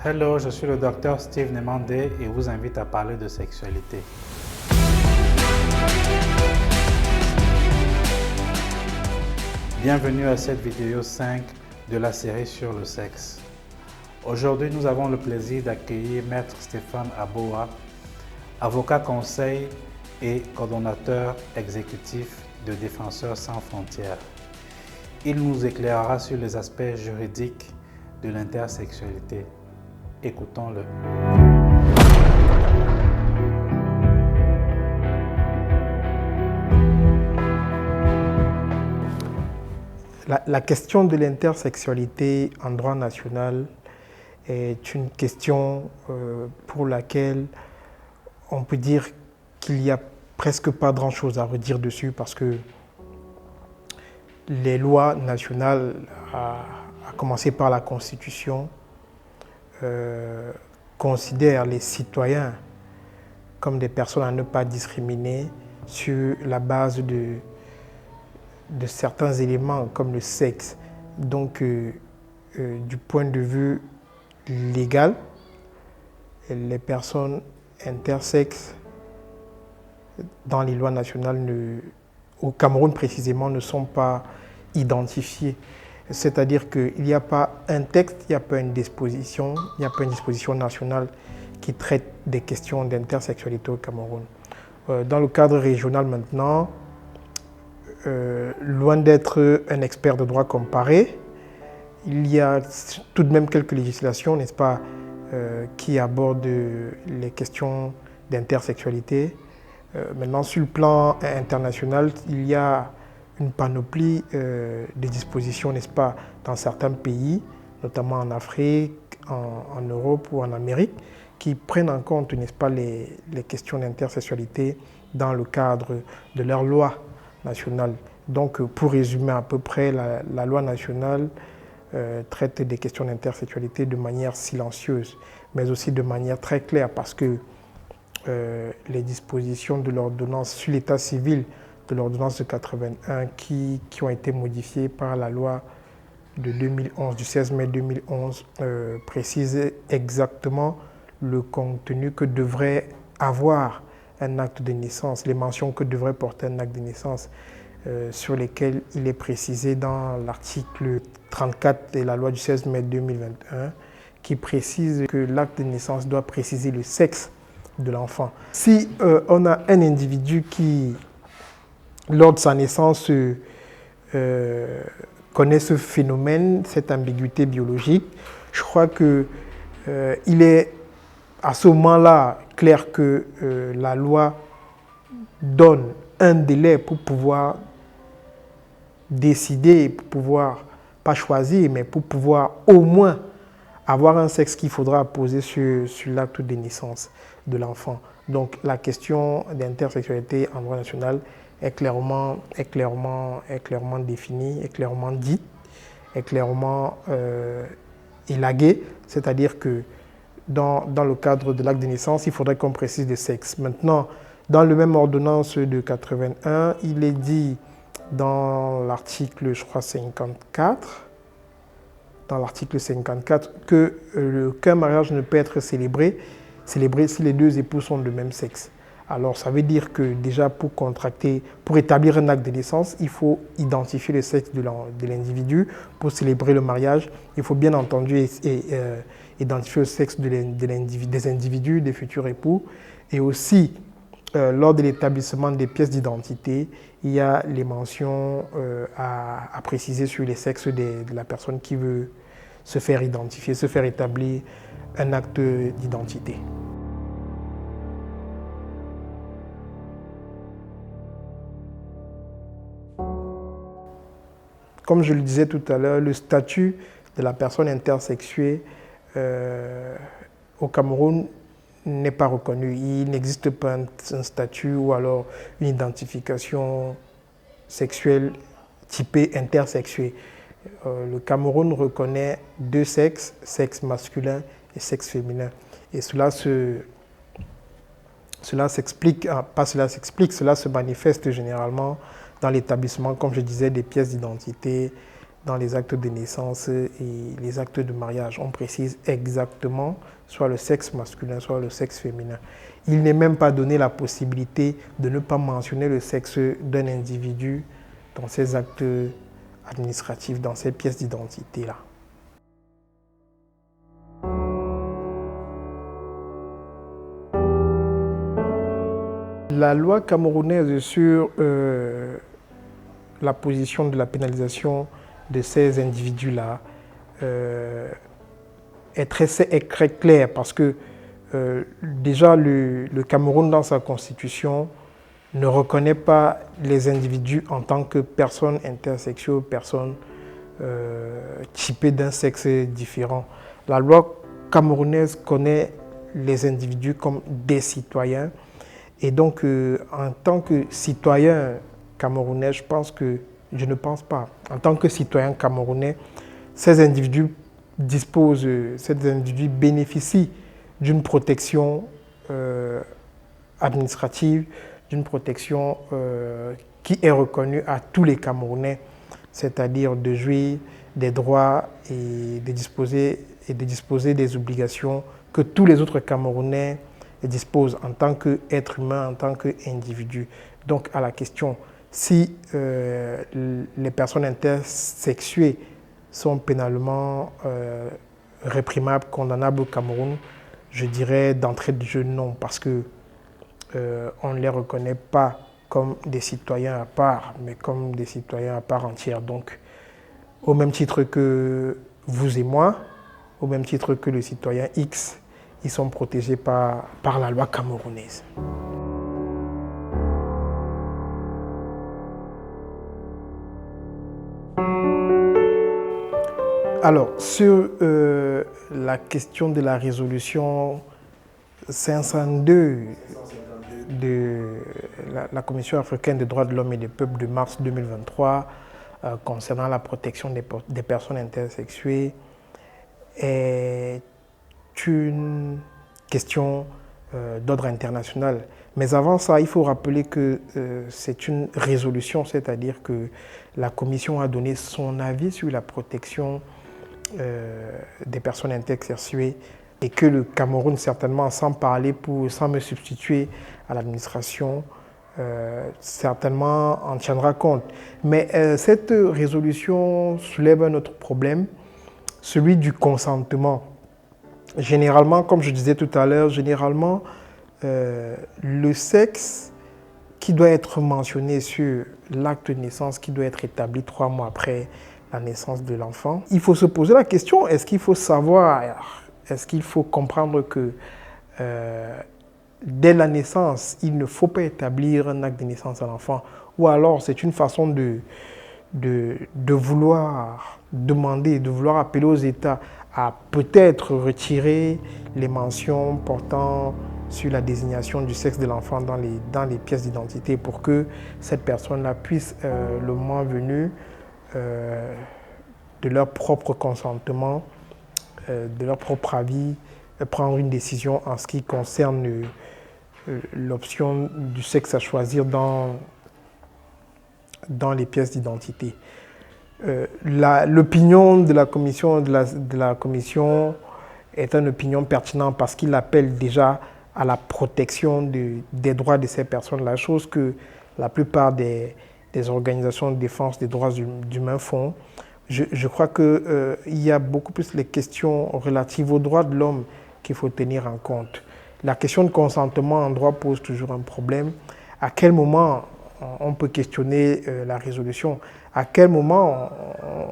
Hello, je suis le docteur Steve Nemandé et vous invite à parler de sexualité. Bienvenue à cette vidéo 5 de la série sur le sexe. Aujourd'hui, nous avons le plaisir d'accueillir Maître Stéphane Aboa, avocat conseil et coordonnateur exécutif de Défenseurs sans frontières. Il nous éclairera sur les aspects juridiques de l'intersexualité. Écoutons-le. La question de l'intersexualité en droit national est une question pour laquelle on peut dire qu'il n'y a presque pas grand-chose à redire dessus parce que les lois nationales, à commencer par la Constitution, considèrent les citoyens comme des personnes à ne pas discriminer sur la base de certains éléments comme le sexe. Donc, du point de vue légal, les personnes intersexes dans les lois nationales, au Cameroun précisément, ne sont pas identifiées. C'est-à-dire qu'il n'y a pas un texte, il n'y a pas une disposition, nationale qui traite des questions d'intersexualité au Cameroun. Dans le cadre régional maintenant, loin d'être un expert de droit comparé, il y a tout de même quelques législations, n'est-ce pas, qui abordent les questions d'intersexualité. Maintenant, sur le plan international, il y a une panoplie de dispositions, n'est-ce pas, dans certains pays, notamment en Afrique, en Europe ou en Amérique, qui prennent en compte, n'est-ce pas, les questions d'intersexualité dans le cadre de leurs lois nationales. Donc, pour résumer à peu près, la loi nationale traite des questions d'intersexualité de manière silencieuse, mais aussi de manière très claire, parce que les dispositions de l'ordonnance sur l'état civil, de l'ordonnance de 81 qui ont été modifiées par la loi de 2011, du 16 mai 2011, précisent exactement le contenu que devrait avoir un acte de naissance, les mentions que devrait porter un acte de naissance, sur lesquelles il est précisé dans l'article 34 de la loi du 16 mai 2021, qui précise que l'acte de naissance doit préciser le sexe de l'enfant. Si on a un individu qui, lors de sa naissance, connaît ce phénomène, cette ambiguïté biologique, je crois qu'il est à ce moment-là clair que la loi donne un délai pour pouvoir décider, pour pouvoir, pas choisir, mais pour pouvoir au moins avoir un sexe qu'il faudra poser sur l'acte de naissance de l'enfant. Donc la question d'intersexualité en droit national est clairement définie, est clairement dite, est clairement élaguée, c'est-à-dire que dans le cadre de l'acte de naissance, il faudrait qu'on précise le sexe. Maintenant, dans le même ordonnance de 81, il est dit dans l'article, je crois, 54, qu'un mariage ne peut être célébré si les deux époux sont de même sexe. Alors, ça veut dire que déjà pour établir un acte de naissance, il faut identifier le sexe de l'individu. Pour célébrer le mariage, il faut bien entendu identifier le sexe des individus, des futurs époux. Et aussi, lors de l'établissement des pièces d'identité, il y a les mentions à préciser sur les sexes de la personne qui veut se faire identifier, se faire établir un acte d'identité. Comme je le disais tout à l'heure, le statut de la personne intersexuée au Cameroun n'est pas reconnu. Il n'existe pas un statut ou alors une identification sexuelle typée intersexuée. Le Cameroun reconnaît deux sexes, sexe masculin et sexe féminin. Et cela s'explique, cela se manifeste généralement dans l'établissement, comme je disais, des pièces d'identité, dans les actes de naissance et les actes de mariage. On précise exactement soit le sexe masculin, soit le sexe féminin. Il n'est même pas donné la possibilité de ne pas mentionner le sexe d'un individu dans ces actes administratifs, dans ces pièces d'identité-là. La loi camerounaise sur la position de la pénalisation de ces individus-là est très claire parce que déjà le Cameroun dans sa constitution ne reconnaît pas les individus en tant que personnes intersexuées, personnes typées d'un sexe différent. La loi camerounaise connaît les individus comme des citoyens et donc en tant que citoyen camerounais, je ne pense pas. En tant que citoyen camerounais, ces individus bénéficient d'une protection administrative, d'une protection qui est reconnue à tous les Camerounais, c'est-à-dire de jouir des droits et de disposer des obligations que tous les autres Camerounais disposent en tant qu'être humain, en tant qu'individu. Donc à la question, si les personnes intersexuées sont pénalement réprimables, condamnables au Cameroun, je dirais d'entrée de jeu non, parce qu'on ne les reconnaît pas comme des citoyens à part, mais comme des citoyens à part entière. Donc, au même titre que vous et moi, au même titre que le citoyen X, ils sont protégés par la loi camerounaise. Alors, sur la question de la résolution 502 de la Commission africaine des droits de l'homme et des peuples de mars 2023 concernant la protection des personnes intersexuées est une question d'ordre international. Mais avant ça, il faut rappeler que c'est une résolution, c'est-à-dire que la Commission a donné son avis sur la protection des personnes intersexuées et que le Cameroun, certainement, sans me substituer à l'administration, certainement en tiendra compte. Mais cette résolution soulève un autre problème, celui du consentement. Généralement, comme je disais tout à l'heure, le sexe qui doit être mentionné sur l'acte de naissance, qui doit être établi 3 mois après la naissance de l'enfant, il faut se poser la question, est-ce qu'il faut savoir, est-ce qu'il faut comprendre que dès la naissance, il ne faut pas établir un acte de naissance à l'enfant, ou alors c'est une façon de vouloir demander, de vouloir appeler aux États à peut-être retirer les mentions portant sur la désignation du sexe de l'enfant dans les pièces d'identité pour que cette personne-là puisse, le moment venu, de leur propre consentement, de leur propre avis, prendre une décision en ce qui concerne l'option du sexe à choisir dans les pièces d'identité. L'opinion de la commission est une opinion pertinente parce qu'il appelle déjà à la protection des droits de ces personnes-là, chose que la plupart des organisations de défense des droits humains font. Je crois qu'il y a beaucoup plus les questions relatives aux droits de l'homme qu'il faut tenir en compte. La question de consentement en droit pose toujours un problème. À quel moment on peut questionner la résolution? À quel moment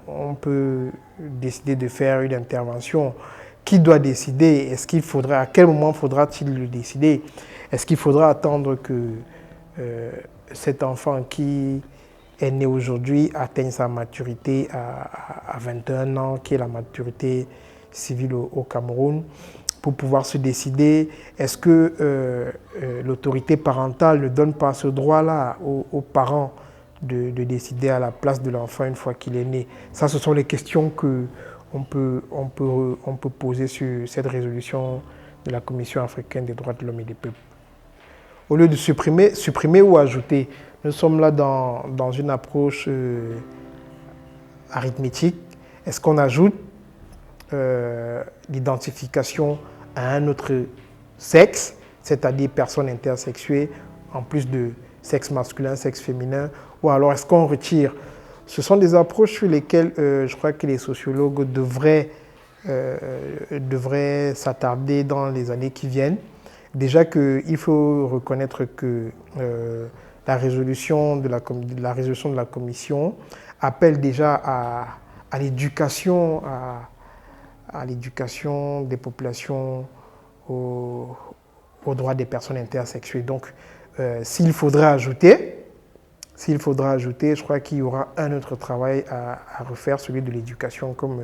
on peut décider de faire une intervention? Qui doit décider? À quel moment faudra-t-il le décider? Est-ce qu'il faudra attendre que cet enfant qui est né aujourd'hui atteigne sa maturité à 21 ans, qui est la maturité civile au Cameroun, pour pouvoir se décider? Est-ce que l'autorité parentale ne donne pas ce droit-là aux parents de décider à la place de l'enfant une fois qu'il est né? Ça, ce sont les questions qu'on peut poser sur cette résolution de la Commission africaine des droits de l'homme et des peuples. Au lieu de supprimer ou ajouter, nous sommes là dans une approche arithmétique, est-ce qu'on ajoute l'identification à un autre sexe, c'est-à-dire personne intersexuée, en plus de sexe masculin, sexe féminin, ou alors est-ce qu'on retire? Ce sont des approches sur lesquelles je crois que les sociologues devraient s'attarder dans les années qui viennent. Déjà qu'il faut reconnaître que la résolution de la commission appelle déjà à l'éducation, à l'éducation des populations aux droits des personnes intersexuées. Donc, s'il faudra ajouter, je crois qu'il y aura un autre travail à refaire, celui de l'éducation, comme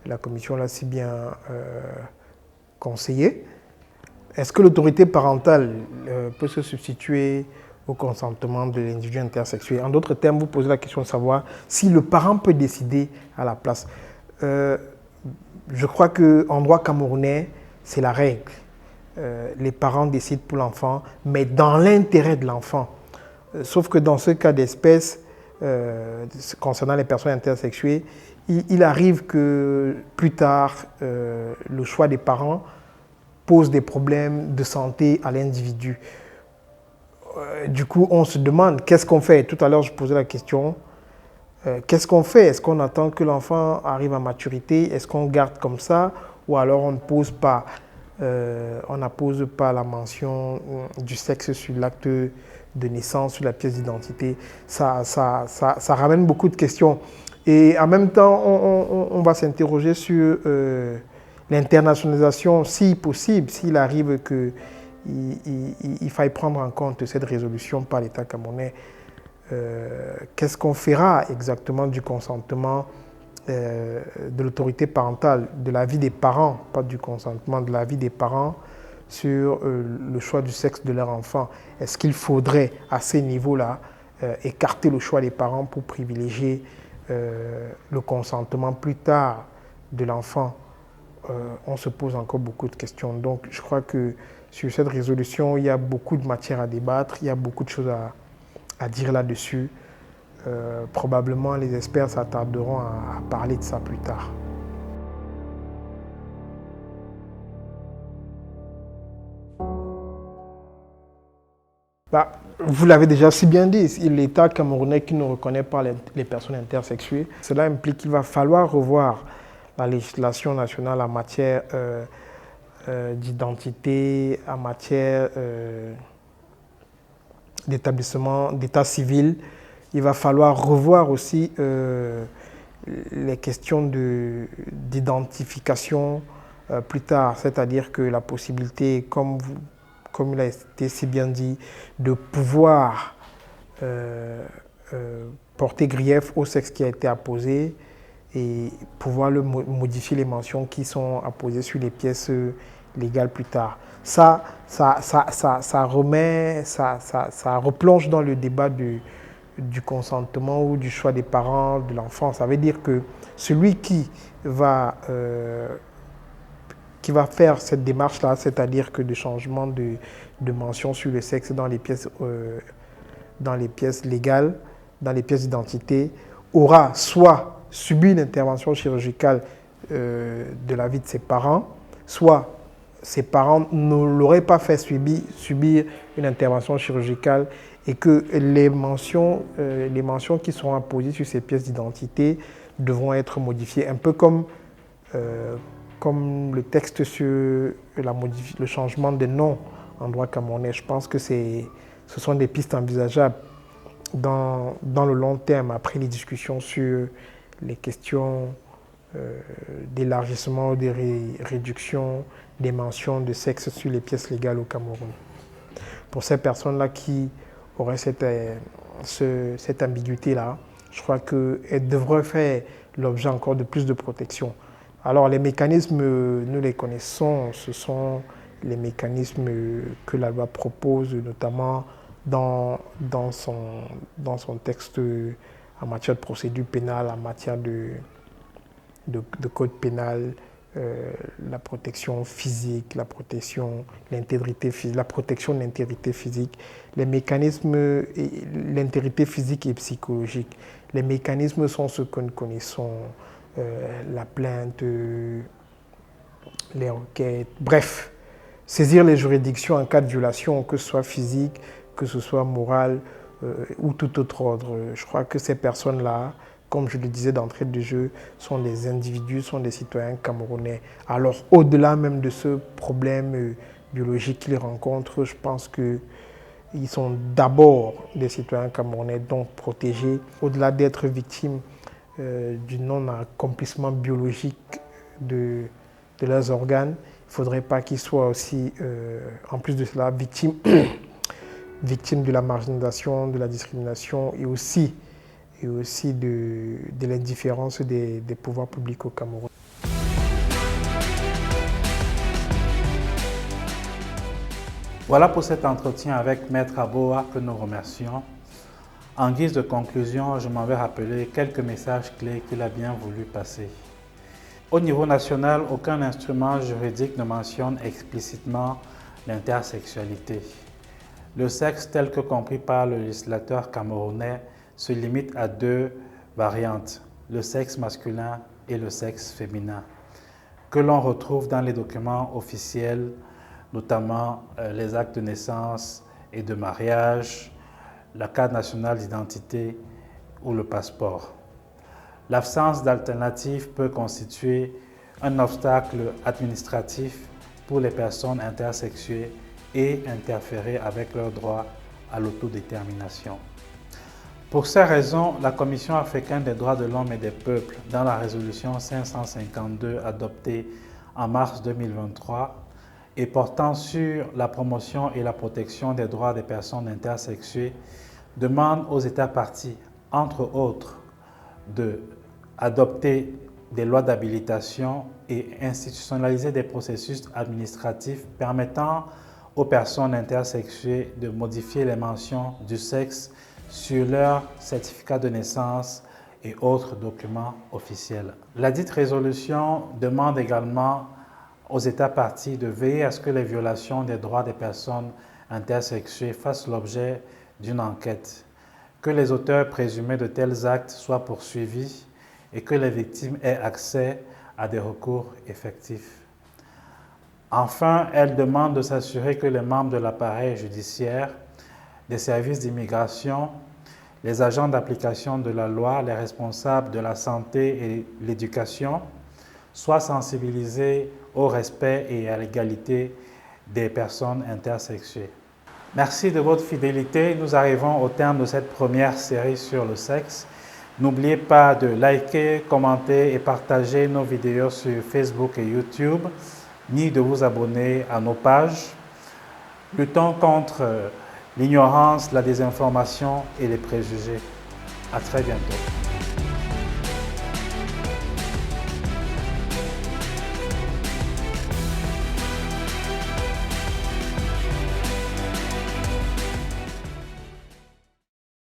la commission l'a si bien conseillé. Est-ce que l'autorité parentale peut se substituer au consentement de l'individu intersexué? En d'autres termes, vous posez la question de savoir si le parent peut décider à la place. Je crois qu'en droit camerounais, c'est la règle. Les parents décident pour l'enfant, mais dans l'intérêt de l'enfant. Sauf que dans ce cas d'espèce, concernant les personnes intersexuées, il arrive que plus tard, le choix des parents pose des problèmes de santé à l'individu. Du coup, on se demande qu'est-ce qu'on fait. Tout à l'heure, je posais la question, qu'est-ce qu'on fait? Est-ce qu'on attend que l'enfant arrive à maturité? Est-ce qu'on garde comme ça? Ou alors on n'appose pas la mention du sexe sur l'acte de naissance, sur la pièce d'identité? Ça ramène beaucoup de questions. Et en même temps, on va s'interroger sur l'internationalisation, si possible, s'il arrive qu'il faille prendre en compte cette résolution par l'État camerounais. Qu'est-ce qu'on fera exactement du consentement de l'autorité parentale, de l'avis des parents, pas du consentement, de l'avis des parents sur le choix du sexe de leur enfant? Est-ce qu'il faudrait, à ces niveaux-là, écarter le choix des parents pour privilégier le consentement plus tard de l'enfant? On se pose encore beaucoup de questions. Donc, je crois que sur cette résolution, il y a beaucoup de matière à débattre, il y a beaucoup de choses à dire là-dessus. Probablement, les experts s'attarderont à parler de ça plus tard. Vous l'avez déjà si bien dit, l'État camerounais qui ne reconnaît pas les personnes intersexuées, cela implique qu'il va falloir revoir la législation nationale en matière d'identité, en matière d'établissement, d'état civil. Il va falloir revoir aussi les questions d'identification plus tard, c'est-à-dire que la possibilité, comme il a été si bien dit, de pouvoir porter grief au sexe qui a été apposé et pouvoir modifier les mentions qui sont apposées sur les pièces légales plus tard. Ça replonge dans le débat du consentement ou du choix des parents de l'enfant. Ça veut dire que celui qui va faire cette démarche-là, c'est-à-dire que de changement de mention sur le sexe dans les pièces légales, dans les pièces d'identité, aura soit subi une intervention chirurgicale de la vie de ses parents, soit ses parents ne l'auraient pas fait subir une intervention chirurgicale et que les mentions qui seront apposées sur ces pièces d'identité devront être modifiées, un peu comme le texte sur le changement de nom en droit camerounais. Je pense que ce sont des pistes envisageables dans le long terme, après les discussions sur les questions d'élargissement ou de réduction des mentions de sexe sur les pièces légales au Cameroun. Pour ces personnes-là qui auraient cette ambiguïté-là, je crois qu'elles devraient faire l'objet encore de plus de protection. Alors les mécanismes, nous les connaissons, ce sont les mécanismes que la loi propose, notamment dans son texte en matière de procédure pénale, en matière de code pénal, la protection physique, la protection de l'intégrité physique, les mécanismes, l'intégrité physique et psychologique. Les mécanismes sont ceux que nous connaissons, la plainte, les requêtes, bref, saisir les juridictions en cas de violation, que ce soit physique, que ce soit morale ou tout autre ordre. Je crois que ces personnes-là, comme je le disais d'entrée de jeu, sont des individus, sont des citoyens camerounais. Alors, au-delà même de ce problème biologique qu'ils rencontrent, je pense qu'ils sont d'abord des citoyens camerounais, donc protégés, au-delà d'être victimes du non-accomplissement biologique de leurs organes. Il ne faudrait pas qu'ils soient aussi, en plus de cela, victimes de la marginalisation, de la discrimination et aussi de l'indifférence des pouvoirs publics au Cameroun. Voilà pour cet entretien avec Maître Aboa que nous remercions. En guise de conclusion, je m'en vais rappeler quelques messages clés qu'il a bien voulu passer. Au niveau national, aucun instrument juridique ne mentionne explicitement l'intersexualité. Le sexe tel que compris par le législateur camerounais se limite à deux variantes, le sexe masculin et le sexe féminin, que l'on retrouve dans les documents officiels, notamment les actes de naissance et de mariage, la carte nationale d'identité ou le passeport. L'absence d'alternative peut constituer un obstacle administratif pour les personnes intersexuées et interférer avec leur droit à l'autodétermination. Pour ces raisons, la Commission africaine des droits de l'homme et des peuples, dans la résolution 552 adoptée en mars 2023 et portant sur la promotion et la protection des droits des personnes intersexuées, demande aux États parties, entre autres, d'adopter des lois d'habilitation et institutionnaliser des processus administratifs permettant aux personnes intersexuées de modifier les mentions du sexe sur leur certificat de naissance et autres documents officiels. La dite résolution demande également aux États parties de veiller à ce que les violations des droits des personnes intersexuées fassent l'objet d'une enquête, que les auteurs présumés de tels actes soient poursuivis et que les victimes aient accès à des recours effectifs. Enfin, elle demande de s'assurer que les membres de l'appareil judiciaire, des services d'immigration, les agents d'application de la loi, les responsables de la santé et l'éducation soient sensibilisés au respect et à l'égalité des personnes intersexuées. Merci de votre fidélité. Nous arrivons au terme de cette première série sur le sexe. N'oubliez pas de liker, commenter et partager nos vidéos sur Facebook et YouTube, ni de vous abonner à nos pages. Luttons contre l'ignorance, la désinformation et les préjugés. À très bientôt.